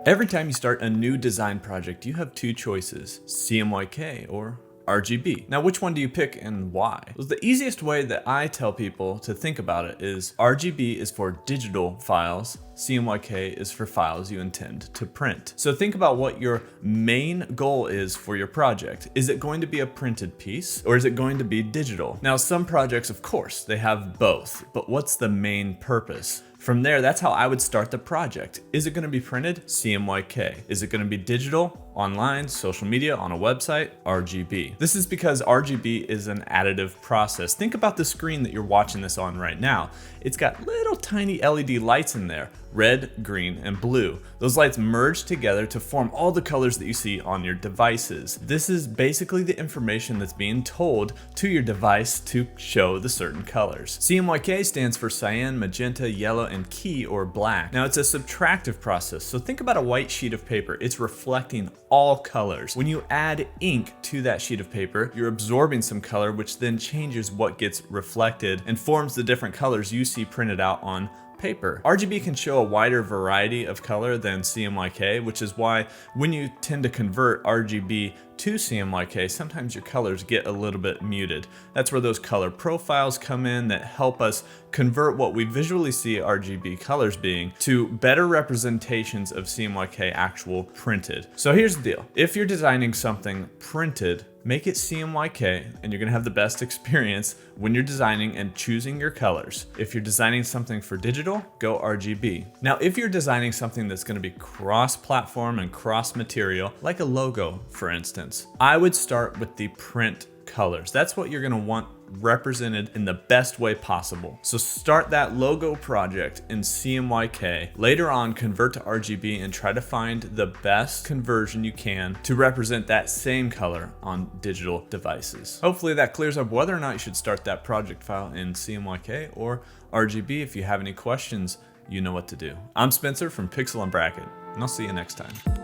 Every time you start a new design project, you have two choices, CMYK or RGB. Now, which one do you pick and why? Well, the easiest way that I tell people to think about it is RGB is for digital files, CMYK is for files you intend to print. So think about what your main goal is for your project. Is it going to be a printed piece or is it going to be digital? Now, some projects, of course, they have both, but what's the main purpose? From there, that's how I would start the project. Is it going to be printed? CMYK. Is it going to be digital, online, social media, on a website? RGB. This is because RGB is an additive process. Think about the screen that you're watching this on right now. It's got little tiny LED lights in there. Red, green, and blue. Those lights merge together to form all the colors that you see on your devices. This is basically the information that's being told to your device to show the certain colors. CMYK stands for cyan, magenta, yellow, and key or black. Now it's a subtractive process, so think about a white sheet of paper. It's reflecting all colors. When you add ink to that sheet of paper, you're absorbing some color, which then changes what gets reflected and forms the different colors you see printed out on paper. RGB can show a wider variety of color than CMYK, which is why when you tend to convert RGB to CMYK, sometimes your colors get a little bit muted. That's where those color profiles come in that help us convert what we visually see RGB colors being to better representations of CMYK actual printed. So here's the deal. If you're designing something printed, make it CMYK and you're gonna have the best experience when you're designing and choosing your colors. If you're designing something for digital, go RGB. Now, if you're designing something that's gonna be cross-platform and cross-material, like a logo, for instance, I would start with the print colors. That's what you're gonna want represented in the best way possible. So start that logo project in CMYK. Later on, convert to RGB and try to find the best conversion you can to represent that same color on digital devices. Hopefully that clears up whether or not you should start that project file in CMYK or RGB. If you have any questions, you know what to do. I'm Spencer from Pixel and Bracket, and I'll see you next time.